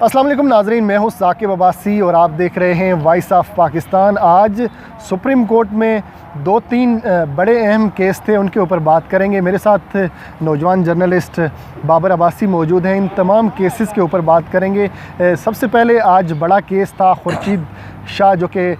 अस्सलाम वालेकुम नाजरीन, मैं हूँ साकिब अब्बासी और आप देख रहे हैं वॉइस ऑफ पाकिस्तान। आज सुप्रीम कोर्ट में 2-3 बड़े अहम केस थे, उनके ऊपर बात करेंगे। मेरे साथ नौजवान जर्नलिस्ट बाबर अब्बासी मौजूद हैं। इन तमाम केसेस के ऊपर बात करेंगे। सबसे पहले आज बड़ा केस था खुर्शीद शाह, जो कि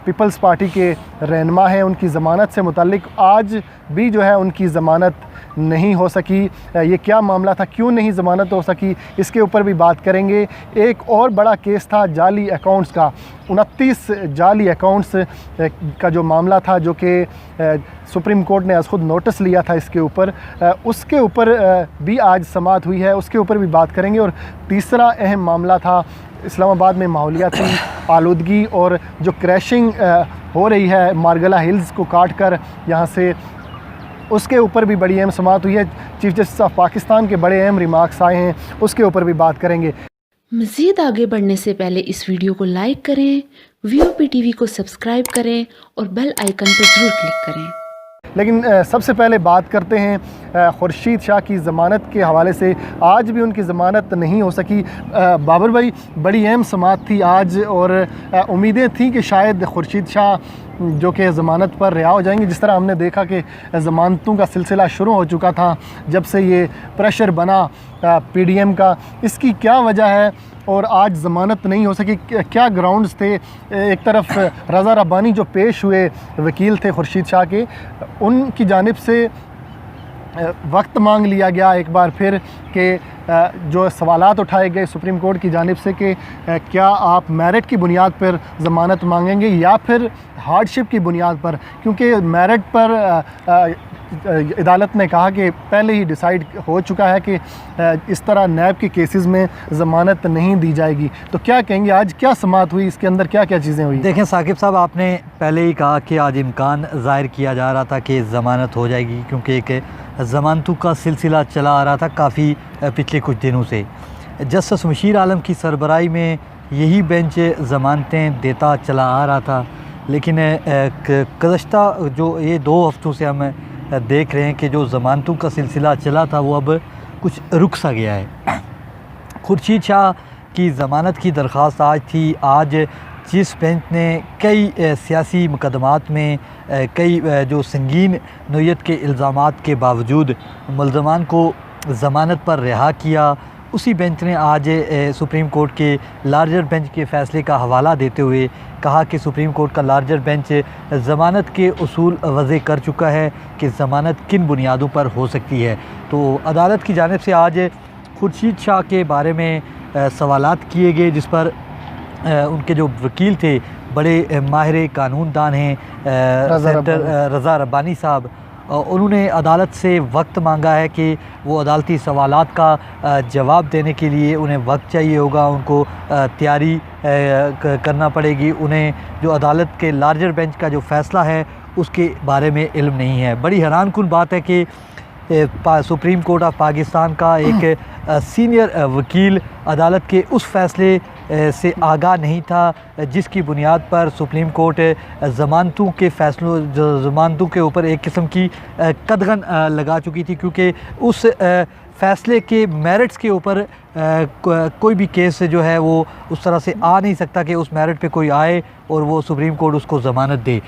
पीपल्स पार्टी के रहनुमा हैं। उनकी ज़मानत से मुतल्लिक आज भी जो है उनकी ज़मानत नहीं हो सकी। ये क्या मामला था, क्यों नहीं ज़मानत हो सकी, इसके ऊपर भी बात करेंगे। एक और बड़ा केस था जाली अकाउंट्स का। 29 जाली अकाउंट्स का जो मामला था, जो कि सुप्रीम कोर्ट ने आज खुद नोटिस लिया था इसके ऊपर, उसके ऊपर भी आज समाअत हुई है, उसके ऊपर भी बात करेंगे। और तीसरा अहम मामला था इस्लामाबाद में माहौलियाती आलूदगी और जो क्रैशिंग हो रही है मारगला हिल्स को काट कर यहाँ से, उसके ऊपर भी बड़ी अहम समाअत हुई है। चीफ जस्टिस ऑफ पाकिस्तान के बड़े अहम रिमार्क्स आए हैं, उसके ऊपर भी बात करेंगे। मज़ीद आगे बढ़ने से पहले इस वीडियो को लाइक करें, वीओपी टीवी को सब्सक्राइब करें और बेल आइकन पर ज़रूर क्लिक करें। लेकिन सबसे पहले बात करते हैं खुर्शीद शाह की ज़मानत के हवाले से। आज भी उनकी ज़मानत नहीं हो सकी। बाबर भाई, बड़ी अहम समाअत थी आज और उम्मीदें थी कि शायद खुर्शीद शाह जो कि ज़मानत पर रिहा हो जाएंगे। जिस तरह हमने देखा कि ज़मानतों का सिलसिला शुरू हो चुका था जब से ये प्रेशर बना पीडीएम का, इसकी क्या वजह है और आज ज़मानत नहीं हो सकी, क्या ग्राउंड्स थे? एक तरफ रज़ा रब्बानी जो पेश हुए वकील थे खुर्शीद शाह के, उनकी जानिब से वक्त मांग लिया गया एक बार फिर कि जो सवालात उठाए गए सुप्रीम कोर्ट की जानिब से कि क्या आप मेरिट की बुनियाद पर ज़मानत मांगेंगे या फिर हार्डशिप की बुनियाद पर, क्योंकि मेरिट पर अदालत ने कहा कि पहले ही डिसाइड हो चुका है कि इस तरह नैब के केसेस में ज़मानत नहीं दी जाएगी। तो क्या कहेंगे, आज क्या समाअत हुई, इसके अंदर क्या क्या चीज़ें हुई? देखें साकिब साहब, आपने पहले ही कहा कि आज इम्कान ज़ाहिर किया जा रहा था कि ज़मानत हो जाएगी, क्योंकि एक ज़मानतों का सिलसिला चला आ रहा था काफ़ी पिछले कुछ दिनों से। जस्टिस मुशीर आलम की सरबराही में यही बेंच ज़मानतें देता चला आ रहा था, लेकिन गुज़श्ता जो ये 2 हफ्तों से हम देख रहे हैं कि जो ज़मानतों का सिलसिला चला था वो अब कुछ रुक सा गया है। खुर्शीद शाह की ज़मानत की दरख्वास्त आज थी। आज जिस बेंच ने कई सियासी मुकदमात में कई जो संगीन नोयत के इल्ज़ामात के बावजूद मुल्ज़मान को ज़मानत पर रिहा किया, उसी बेंच ने आज सुप्रीम कोर्ट के लार्जर बेंच के फ़ैसले का हवाला देते हुए कहा कि सुप्रीम कोर्ट का लार्जर बेंच ज़मानत के उसूल वज़े कर चुका है कि ज़मानत किन बुनियादों पर हो सकती है। तो अदालत की जानिब से आज खुर्शीद शाह के बारे में सवालात किए गए, जिस पर उनके जो वकील थे, बड़े माहिर कानूनदान हैं रज़ा रब्बानी साहब, उन्होंने अदालत से वक्त मांगा है कि वो अदालती सवालात का जवाब देने के लिए उन्हें वक्त चाहिए होगा, उनको तैयारी करना पड़ेगी। उन्हें जो अदालत के लार्जर बेंच का जो फ़ैसला है उसके बारे में इल्म नहीं है। बड़ी हैरानकुन बात है कि सुप्रीम कोर्ट ऑफ पाकिस्तान का एक सीनियर वकील अदालत के उस फ़ैसले से आगाह नहीं था जिसकी बुनियाद पर सुप्रीम कोर्ट ज़मानतों के फ़ैसलों ज़मानतों के ऊपर एक किस्म की कदगन लगा चुकी थी, क्योंकि उस फ़ैसले के मेरिट्स के ऊपर कोई भी केस जो है वो उस तरह से आ नहीं सकता कि उस मेरिट पे कोई आए और वो सुप्रीम कोर्ट उसको ज़मानत दे।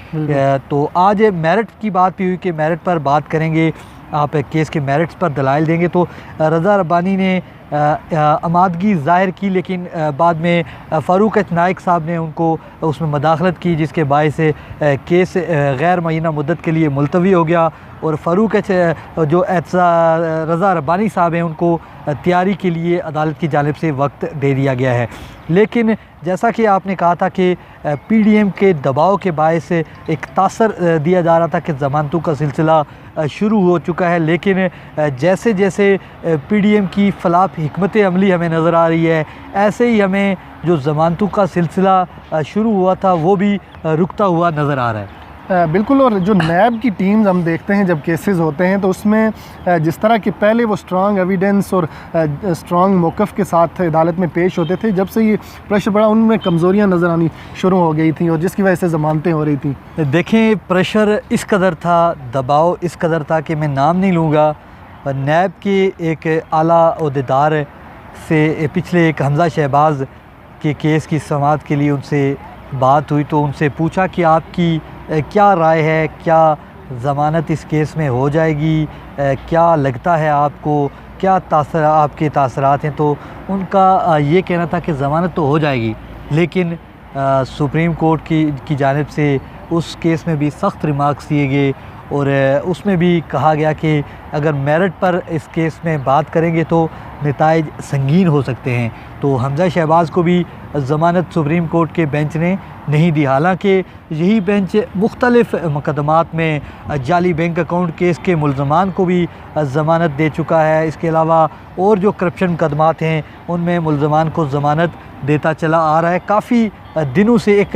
तो आज मेरिट की बात भी हुई कि मेरिट पर बात करेंगे, आप केस के मेरिट्स पर दलाइल देंगे। तो रज़ा रब्बानी ने आमादगी ज़ाहिर की, लेकिन बाद में फ़ारूक एच नाइक साहब ने उनको उसमें मदाखलत की, जिसके बायस केस गैर मुअय्यना मुद्दत के लिए मुलतवी हो गया और फ़ारूक एच जो रज़ा रब्बानी साहब हैं उनको तैयारी के लिए अदालत की जानिब से वक्त दे दिया गया है। लेकिन जैसा कि आपने कहा था कि पीडीएम के दबाव के बायस एक तासर दिया जा रहा था कि ज़मानतों का सिलसिला शुरू हो चुका है, लेकिन जैसे जैसे पीडीएम की फलाफ हिकमत अमली हमें नज़र आ रही है, ऐसे ही हमें जो ज़मानतों का सिलसिला शुरू हुआ था वो भी रुकता हुआ नज़र आ रहा है। बिल्कुल। और जो नैब की टीम्स हम देखते हैं जब केसेस होते हैं तो उसमें जिस तरह के पहले वो स्ट्रॉन्ग एविडेंस और स्ट्रॉन्ग मौक़िफ़ के साथ अदालत में पेश होते थे, जब से ये प्रेशर बढ़ा उनमें कमज़ोरियाँ नज़र आनी शुरू हो गई थी और जिसकी वजह से ज़मानतें हो रही थी। देखें, प्रेशर इस कदर था, दबाव इस कदर था कि मैं नाम नहीं लूँगा, नैब के एक आला ओहदेदार से पिछले एक हमज़ा शहबाज के केस की समाअत के लिए उनसे बात हुई तो उनसे पूछा कि आपकी क्या राय है, क्या ज़मानत इस केस में हो जाएगी, क्या लगता है आपको, क्या आपके तासरात हैं। तो उनका ये कहना था कि ज़मानत तो हो जाएगी, लेकिन सुप्रीम कोर्ट की जानिब से उस केस में भी सख्त रिमार्क्स दिए गए और उसमें भी कहा गया कि अगर मेरिट पर इस केस में बात करेंगे तो नताइज संगीन हो सकते हैं। तो हमज़ा शहबाज को भी ज़मानत सुप्रीम कोर्ट के बेंच ने नहीं दी। हालांकि यही बेंच मुख्तलिफ़ मुकदमात में जाली बैंक अकाउंट केस के मुलज़मान को भी ज़मानत दे चुका है। इसके अलावा और जो करप्शन मुकदमात हैं उनमें मुलज़मान को ज़मानत देता चला आ रहा है। काफ़ी दिनों से एक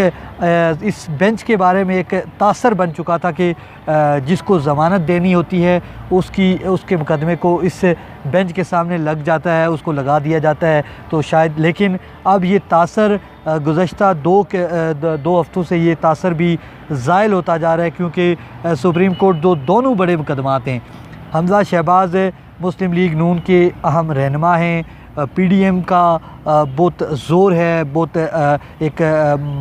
इस बेंच के बारे में एक तासर बन चुका था कि जिसको ज़मानत देनी होती है उसके मुकदमे को इस बेंच के सामने लग जाता है, उसको लगा दिया जाता है। तो शायद, लेकिन अब ये तासर गुज़श्ता दो हफ्तों से ये तासर भी ज़ायल होता जा रहा है, क्योंकि सुप्रीम कोर्ट दोनों बड़े मुकदमात हैं। हमज़ा शहबाज मुस्लिम लीग नून के अहम रहनुमा हैं। पीडीएम का बहुत ज़ोर है, बहुत एक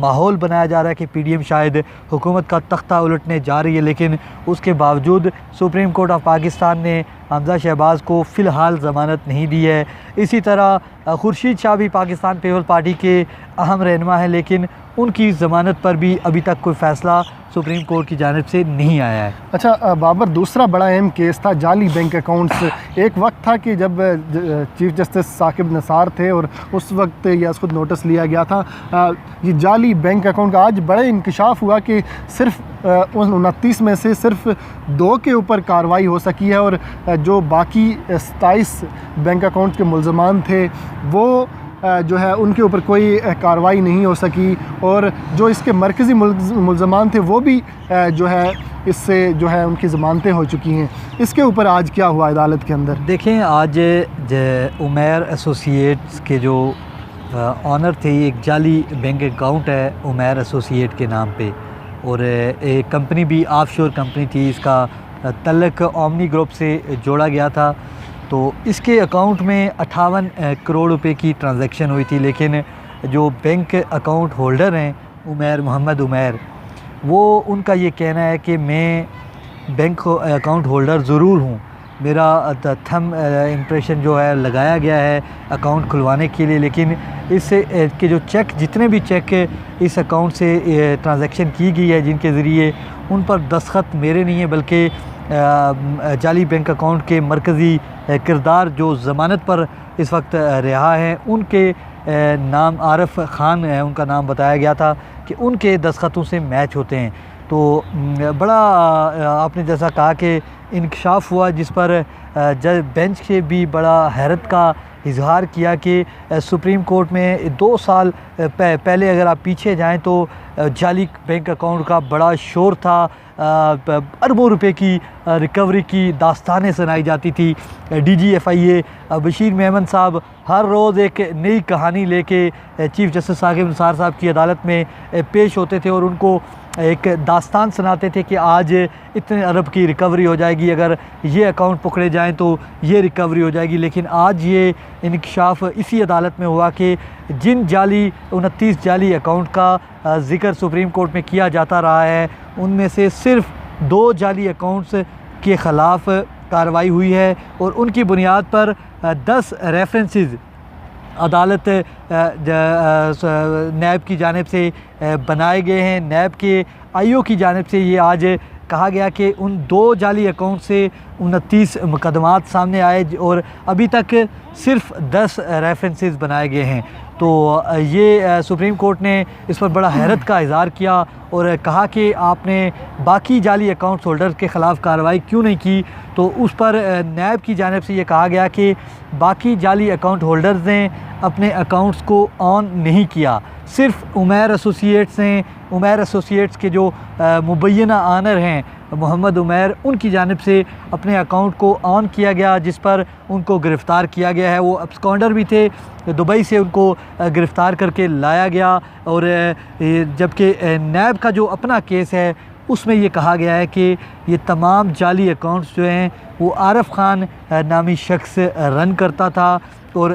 माहौल बनाया जा रहा है कि पीडीएम शायद हुकूमत का तख्ता उलटने जा रही है, लेकिन उसके बावजूद सुप्रीम कोर्ट ऑफ पाकिस्तान ने हमज़ा शहबाज को फ़िलहाल ज़मानत नहीं दी है। इसी तरह खुर्शीद शाह भी पाकिस्तान पीपल्स पार्टी के अहम रहनुमा है, लेकिन उनकी ज़मानत पर भी अभी तक कोई फ़ैसला सुप्रीम कोर्ट की जानिब से नहीं आया है। अच्छा बाबर, दूसरा बड़ा अहम केस था जाली बैंक अकाउंट्स। एक वक्त था कि जब चीफ़ जस्टिस साकिब निसार थे और उस वक्त यह खुद नोटिस लिया गया था ये जाली बैंक अकाउंट का। आज बड़े इंकशाफ हुआ कि सिर्फ 29 में से सिर्फ 2 के ऊपर कार्रवाई हो सकी है और जो बाकी 27 बैंक अकाउंट के मुलज़मान थे वो जो है उनके ऊपर कोई कार्रवाई नहीं हो सकी, और जो इसके मरकज़ी मुलज़मान थे वो भी जो है इससे जो है उनकी ज़मानतें हो चुकी हैं। इसके ऊपर आज क्या हुआ अदालत के अंदर? देखें, आज उमैर एसोसिएट्स के जो ऑनर थे, एक जाली बैंक अकाउंट है उमैर एसोसिएट के नाम पे, और एक कंपनी भी ऑफशोर कंपनी थी, इसका तल्लुक़ ओमनी ग्रुप से जोड़ा गया था। तो इसके अकाउंट में 58 करोड़ रुपए की ट्रांजैक्शन हुई थी, लेकिन जो बैंक अकाउंट होल्डर हैं मोहम्मद उमैर, वो उनका ये कहना है कि मैं बैंक अकाउंट होल्डर ज़रूर हूँ, मेरा थंब इम्प्रेशन जो है लगाया गया है अकाउंट खुलवाने के लिए, लेकिन इससे के जो चेक, जितने भी चेक इस अकाउंट से ट्रांजैक्शन की गई है जिनके ज़रिए, उन पर दस्तखत मेरे नहीं है, बल्कि जाली बैंक अकाउंट के मरकज़ी किरदार जो ज़मानत पर इस वक्त रिहा हैं, उनके नाम आरिफ ख़ान है, उनका नाम बताया गया था कि उनके दस्तखतों से मैच होते हैं। तो बड़ा आपने जैसा कहा कि इंकशाफ हुआ, जिस पर जज बेंच से भी बड़ा हैरत का इजहार किया कि सुप्रीम कोर्ट में 2 साल पहले अगर आप पीछे जाएं तो जाली बैंक अकाउंट का बड़ा शोर था, अरबों रुपए की रिकवरी की दास्तानें सुनाई जाती थी। DGFIA बशीर मेमन साहब हर रोज़ एक नई कहानी लेके चीफ़ जस्टिस साकिब निसार साहब की अदालत में पेश होते थे और उनको एक दास्तान सुनाते थे कि आज इतने अरब की रिकवरी हो जाएगी, अगर ये अकाउंट पकड़े जाएं तो ये रिकवरी हो जाएगी। लेकिन आज ये इंकशाफ इसी अदालत में हुआ कि जिन 29 जाली अकाउंट का ज़िक्र सुप्रीम कोर्ट में किया जाता रहा है, उनमें से सिर्फ 2 जाली अकाउंट्स के ख़िलाफ़ कार्रवाई हुई है और उनकी बुनियाद पर 10 रेफरेंसेस अदालत नैब की जानिब से बनाए गए हैं। नैब के IO की जानिब से ये आज कहा गया कि उन 2 जाली अकाउंट से 29 मुकदमात सामने आए और अभी तक सिर्फ 10 रेफरेंसेस बनाए गए हैं। तो ये सुप्रीम कोर्ट ने इस पर बड़ा हैरत का इज़हार किया और कहा कि आपने बाकी जाली अकाउंट होल्डर्स के ख़िलाफ़ कार्रवाई क्यों नहीं की। तो उस पर नैब की जानिब से ये कहा गया कि बाकी जाली अकाउंट होल्डर्स ने अपने अकाउंट्स को ऑन नहीं किया, सिर्फ उमैर एसोसिएट्स हैं। उमैर एसोसिएट्स के जो मुबैना आनर हैं मोहम्मद उमैर, उनकी जानिब से अपने अकाउंट को ऑन किया गया, जिस पर उनको गिरफ़्तार किया गया है। वो अब्सकॉन्डर भी थे, दुबई से उनको गिरफ़्तार करके लाया गया। और जबकि नैब का जो अपना केस है उसमें ये कहा गया है कि ये तमाम जाली अकाउंट्स जो हैं वो आरफ खान नामी शख्स रन करता था और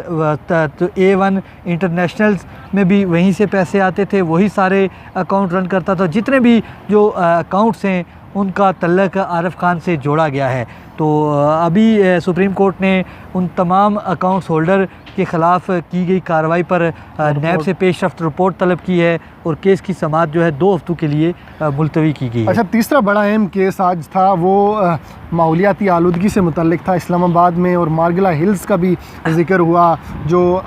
तो A1 इंटरनेशनल्स में भी वहीं से पैसे आते थे, वही सारे अकाउंट रन करता था। जितने भी जो अकाउंट्स हैं उनका तल्लक आरफ खान से जोड़ा गया है। तो अभी सुप्रीम कोर्ट ने उन तमाम अकाउंट्स होल्डर के ख़िलाफ़ की गई कार्रवाई पर नैब से पेशरफ्त रिपोर्ट तलब की है और केस की समाअत जो है 2 हफ्तों के लिए मुलतवी की गई है। अच्छा, तीसरा बड़ा अहम केस आज था वो माहौलियाती आलूदगी से मुतल्लिक था। इस्लामाबाद में और मारगला हिल्स का भी जिक्र हुआ, जो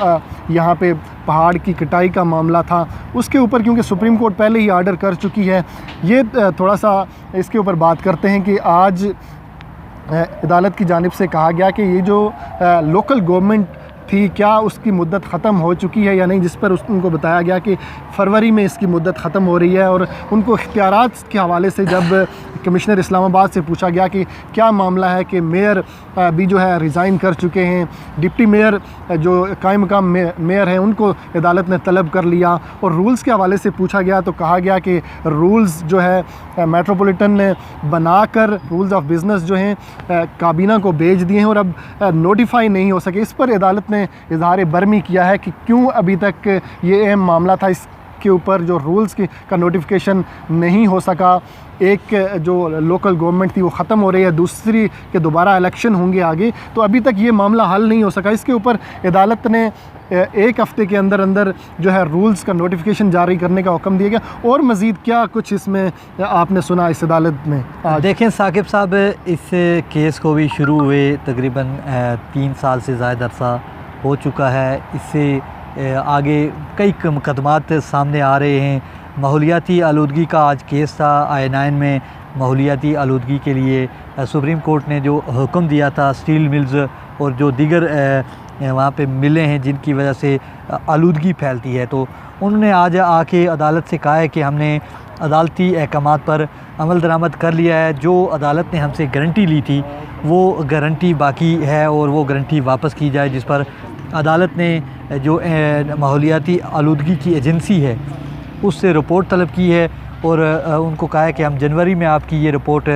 यहाँ पे पहाड़ की कटाई का मामला था, उसके ऊपर क्योंकि सुप्रीम कोर्ट पहले ही आर्डर कर चुकी है। ये थोड़ा सा इसके ऊपर बात करते हैं कि आज अदालत की जानिब से कहा गया कि ये जो लोकल गवर्नमेंट थी, क्या उसकी मुद्दत ख़त्म हो चुकी है या नहीं, जिस पर उनको बताया गया कि फरवरी में इसकी मुद्दत ख़त्म हो रही है। और उनको इख्तियारात के हवाले से जब कमिश्नर इस्लामाबाद से पूछा गया कि क्या मामला है कि मेयर भी जो है रिज़ाइन कर चुके हैं, डिप्टी मेयर जो कायम मकाम मेयर हैं उनको अदालत ने तलब कर लिया, और रूल्स के हवाले से पूछा गया तो कहा गया कि रूल्स जो है मेट्रोपॉलिटन ने बनाकर रूल्स ऑफ बिज़नेस जो हैं काबीना को भेज दिए हैं और अब नोटिफाई नहीं हो सके। इस पर अदालत ने इजहार बरमी किया है कि क्यों अभी तक ये अहम मामला था, इसके ऊपर जो रूल्स का नोटिफिकेशन नहीं हो सका। एक जो लोकल गवर्नमेंट थी वो ख़त्म हो रही है, दूसरी के दोबारा इलेक्शन होंगे आगे, तो अभी तक ये मामला हल नहीं हो सका। इसके ऊपर अदालत ने 1 हफ़्ते के अंदर अंदर जो है रूल्स का नोटिफिकेशन जारी करने का हुक्म दिया गया। और मज़ीद क्या कुछ इसमें आपने सुना इस अदालत में? देखें साकिब साहब, इस केस को भी शुरू हुए तकरीबन 3 साल से ज़्यादा अरसा हो चुका है। इससे आगे कई मुकदमात सामने आ रहे हैं। माहौलियाती आलूदगी का आज केस था। I9 में माहौलियाती आलूदगी के लिए सुप्रीम कोर्ट ने जो हुक्म दिया था, स्टील मिल्स और जो दीगर वहाँ पे मिलें हैं जिनकी वजह से आलूदगी फैलती है, तो उन्होंने आज आके अदालत से कहा है कि हमने अदालती अहकामात पर अमल दरामद कर लिया है। जो अदालत ने हमसे गारंटी ली थी वो गारंटी बाकी है और वो गारंटी वापस की जाए, जिस पर अदालत ने जो माहौलियाती आलूदगी की एजेंसी है उससे रिपोर्ट तलब की है और उनको कहा है कि हम जनवरी में आपकी ये रिपोर्ट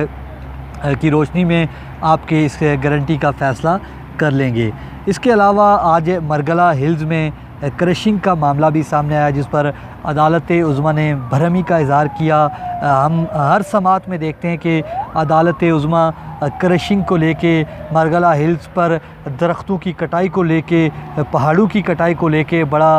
की रोशनी में आपके इस गारंटी का फ़ैसला कर लेंगे। इसके अलावा आज मारगला हिल्स में क्रशिंग का मामला भी सामने आया, जिस पर अदालत उज़्मा ने भरहमी का इज़हार किया। हम हर समात में देखते हैं कि अदालत उज़्मा क्रशिंग को लेके, मारगला हिल्स पर दरख्तों की कटाई को लेके, पहाड़ों की कटाई को लेके बड़ा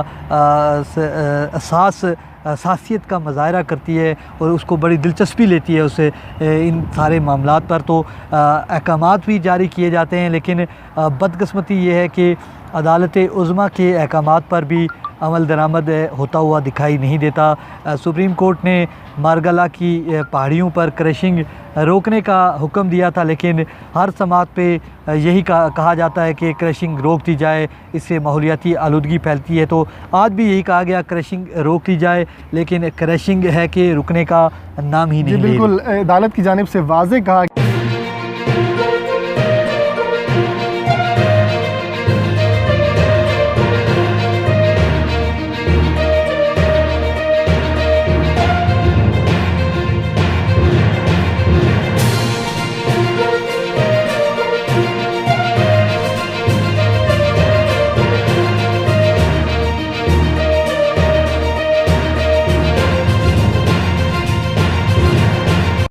हसासियत का मुज़ाहरा करती है और उसको बड़ी दिलचस्पी लेती है उससे इन सारे मामलात पर। तो अहकामात भी जारी किए जाते हैं, लेकिन बदकिस्मती ये है कि अदालत उज़्मा के अहकामात पर भी अमल दरामद होता हुआ दिखाई नहीं देता। सुप्रीम कोर्ट ने मारगला की पहाड़ियों पर क्रशिंग रोकने का हुक्म दिया था, लेकिन हर समात पे यही कहा जाता है कि क्रशिंग रोक दी जाए, इससे माहौलियाती आलूदगी फैलती है। तो आज भी यही कहा गया क्रशिंग रोक दी जाए, लेकिन क्रशिंग है कि रुकने का नाम ही नहीं। बिल्कुल, अदालत की जानिब से वाज़ेह कहा